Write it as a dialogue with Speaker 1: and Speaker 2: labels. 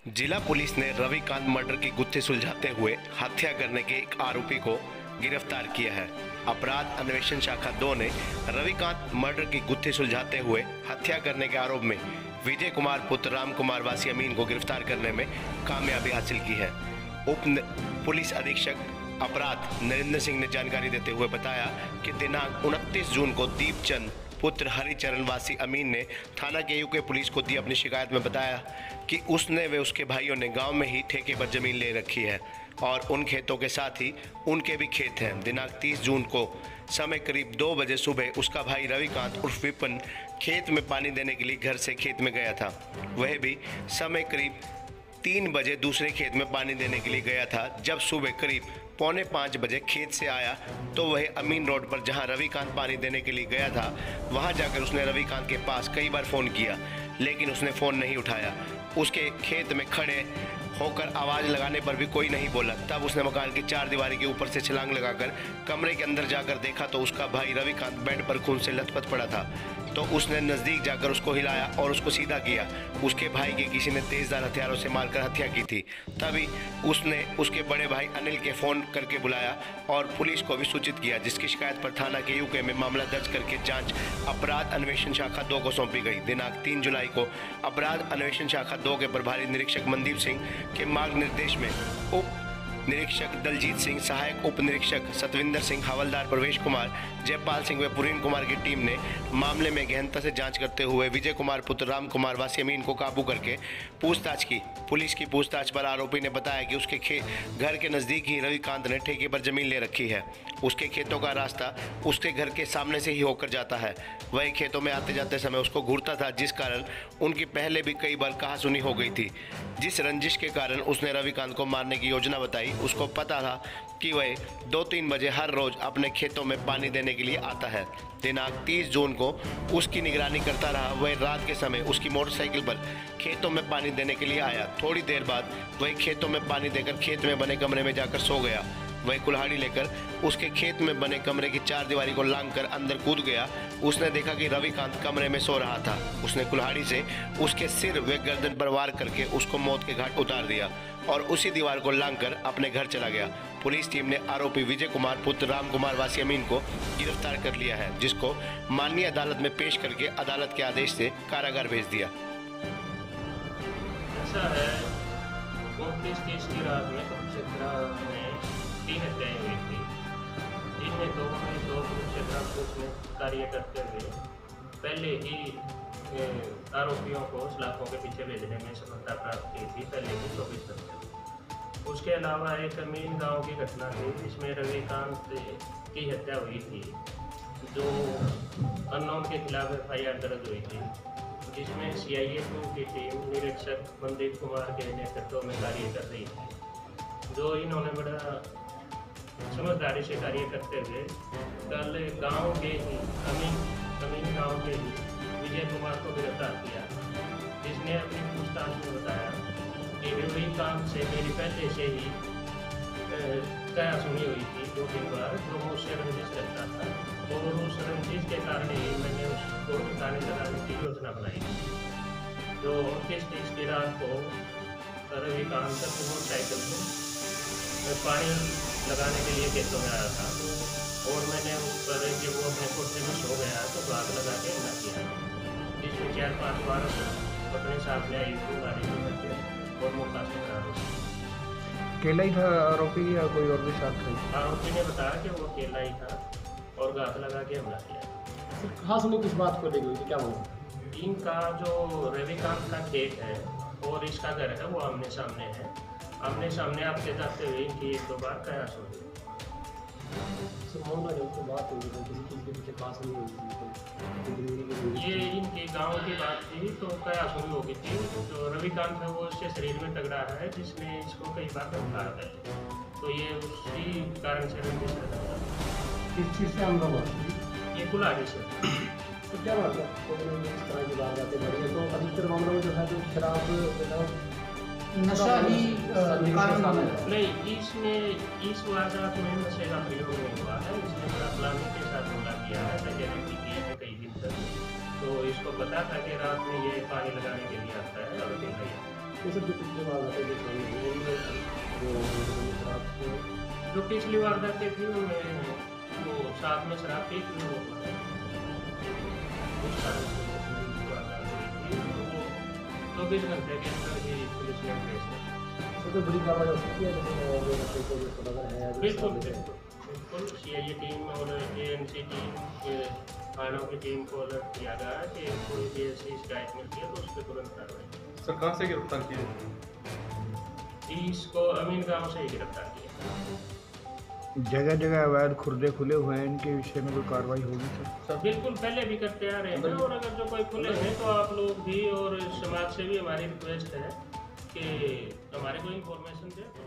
Speaker 1: जिला पुलिस ने रविकांत मर्डर की गुत्थी सुलझाते हुए हत्या करने के एक आरोपी को गिरफ्तार किया है। अपराध अन्वेषण शाखा 2 ने रविकांत मर्डर की गुत्थी सुलझाते हुए हत्या करने के आरोप में विजय कुमार पुत्र राम कुमार वासी अमीन को गिरफ्तार करने में कामयाबी हासिल की है। उप पुलिस अधीक्षक अपराध नरेंद्र सिंह ने जानकारी देते हुए बताया कि दिनांक 29 जून को दीपचंद पुत्र हरिचरण वासी अमीन ने थाना के यूके पुलिस को दी अपनी शिकायत में बताया कि उसने व उसके भाइयों ने गांव में ही ठेके पर जमीन ले रखी है और उन खेतों के साथ ही उनके भी खेत हैं। दिनांक 30 जून को समय करीब 2 बजे सुबह उसका भाई रविकांत उर्फ विपिन खेत में पानी देने के लिए घर से खेत में गया था। वह भी समय करीब 3 बजे दूसरे खेत में पानी देने के लिए गया था। जब सुबह करीब 4:45 बजे खेत से आया तो वह अमीन रोड पर जहां रविकांत पानी देने के लिए गया था वहां जाकर उसने रविकांत के पास कई बार फ़ोन किया, लेकिन उसने फ़ोन नहीं उठाया। उसके खेत में खड़े होकर आवाज़ लगाने पर भी कोई नहीं बोला। तब उसने मकान की चारदीवारी के ऊपर से छलांग लगाकर कमरे के अंदर जाकर देखा तो उसका भाई रविकांत बेड पर खून से लथपथ पड़ा था। तो उसने नज़दीक जाकर उसको हिलाया और उसको सीधा किया। उसके भाई के किसी ने तेज़दार हथियारों से मारकर हत्या की थी। तभी उसने उसके बड़े भाई अनिल के फ़ोन करके बुलाया और पुलिस को भी सूचित किया, जिसकी शिकायत पर थाना के यूके में मामला दर्ज करके जांच अपराध अन्वेषण शाखा 2 को सौंपी गई। दिनांक 3 जुलाई को अपराध अन्वेषण शाखा 2 के प्रभारी निरीक्षक मनदीप सिंह के मार्गनिर्देश में उप निरीक्षक दलजीत सिंह, सहायक उप निरीक्षक सतविंदर सिंह, हवलदार प्रवेश कुमार, जयपाल सिंह व पुरीन कुमार की टीम ने मामले में गहनता से जांच करते हुए विजय कुमार पुत्र राम कुमार वासी अमीन को काबू करके पूछताछ की। पुलिस की पूछताछ पर आरोपी ने बताया कि उसके घर के नज़दीक ही रविकांत ने ठेके पर जमीन ले रखी है। उसके खेतों का रास्ता उसके घर के सामने से ही होकर जाता है। वही खेतों में आते जाते समय उसको घूरता था, जिस कारण उनकी पहले भी कई बार कहासुनी हो गई थी। जिस रंजिश के कारण उसने रविकांत को मारने की योजना बताई। उसको पता था कि वह 2-3 बजे हर रोज़ अपने खेतों में पानी देने के लिए आता है। दिनांक 30 जून को उसकी निगरानी करता रहा। वह रात के समय उसकी मोटरसाइकिल पर खेतों में पानी देने के लिए आया। थोड़ी देर बाद वह खेतों में पानी देकर खेत में बने कमरे में जाकर सो गया। वह कुल्हाड़ी लेकर उसके खेत में बने कमरे की चारदीवारी को लांघकर अंदर कूद गया। उसने देखा कि रविकांत कमरे में सो रहा था। उसने कुल्हाड़ी से उसके सिर व गर्दन पर वार करके उसको मौत के घाट उतार दिया और उसी दीवार को लांघकर अपने घर चला गया। पुलिस टीम ने आरोपी विजय कुमार पुत्र राम कुमार वासी अमीन को गिरफ्तार कर लिया है, जिसको माननीय अदालत में पेश करके अदालत के आदेश से कारागार भेज दिया।
Speaker 2: ऐसा है 29 की रात में कुरुक्षेत्र में 3 हत्याएं हुई थी, जिनमें दो कुरुक्षेत्र में कार्य करते हुए पहले ही आरोपियों को सलाखों के पीछे भेजने में सफलता प्राप्त की थी पहले ही 24 घंटे। उसके अलावा एक अमीन गांव की घटना थी जिसमें रविकांत की हत्या हुई थी, जो अननोन के खिलाफ FIR दर्ज हुई थी, जिसमें CIA 2 की टीम निरीक्षक मनदीप कुमार के नेतृत्व में कार्य कर रही थी। जो इन्होंने बड़ा समझदारी से कार्य करते हुए कल गांव के ही अमीन गांव के ही विजय कुमार को गिरफ्तार किया, जिसने अपनी पूछताछ में बताया कि रविकांत से मेरी पहले से ही कहासुनी हुई थी 2-3 बार, जो मुझसे रंजिश करता था और उस रंजिश के कारण ही मैंने उसको ठिकाने लगाने की योजना बनाई। जो 29 की रात को रविकांत अपनी मोटरसाइकिल में पानी लगाने के लिए खेतों में आया था और मैंने उस पर जब वो अपने कोठे में सो गया तो भाग लगा के हमला किया, जिसमें 4-5 बार अपने साथ ले आई गाड़ी में करके और मौका से फरार हो गया।
Speaker 3: अकेला ही था आरोपी या कोई और भी साथ था?
Speaker 2: आरोपी ने बताया कि वो अकेला ही था और घात लगा के हमला किया।
Speaker 4: खास में किस बात को लेकर क्या बोला?
Speaker 2: इनका जो रविकांत का खेत है और इसका घर है वो आमने सामने है। आमने सामने आपके जाते हुए इनकी 1-2 बार कयास हो गई।
Speaker 4: बात हुई तो किसी चीज़ के पीछे पास नहीं हुई,
Speaker 2: ये इनके गांव की बात थी तो कयास हुई हो गई थी। जो रविकांत है वो उसके शरीर में तगड़ा है, जिसने इसको कई बार धमकाया है, तो ये उसी कारण से रंजिश रहता था।
Speaker 4: किस चीज़ से हम लोग
Speaker 2: ये कुल्हाड़ी से।
Speaker 4: तो क्या मतलब इस तरह की बात आते बढ़ी है, तो अधिकतर मामलों में जो है जो शराब नशा ही
Speaker 2: नहीं, इसमें इस वारदात में नशे का प्रयोग नहीं हुआ है। इसने बड़ा प्लानिंग के साथ हमला किया है, तैयारी की है कई दिन तक। तो इसको पता था कि रात में ये पानी लगाने के लिए आता है और
Speaker 4: ये सब जो पिछले वारदातें जो सामने आई, उनमें शराब
Speaker 2: जो पिछली वारदातें थी उनमें वो साथ में शराब पी थी, वो उस कारण से वारदात हुई थी। तो वो 24 घंटे के अंदर ही पुलिस ने ट्रेस किया।
Speaker 4: तो कोई बड़ी कार्रवाई हो सकती है, जैसे जो सौदागर है
Speaker 2: बिल्कुल बिल्कुल CIA टीम और ANC टीम के थानों की टीम को अलर्ट किया गया है कि कोई भी ऐसी शिकायत मिलती है तो उस पर तुरंत कार्रवाई।
Speaker 5: सर कहाँ से गिरफ्तार किए?
Speaker 2: इसको अमीन गांव से ही गिरफ्तार किया।
Speaker 3: जगह जगह अवैध खुर्दे खुले हुए हैं, इनके विषय में कोई कार्रवाई होगी सर?
Speaker 2: बिल्कुल पहले भी करते आ रहे हैं, और अगर जो कोई खुले हैं तो आप लोग भी और समाज से भी हमारी रिक्वेस्ट है कि हमारे को इन्फॉर्मेशन दें तो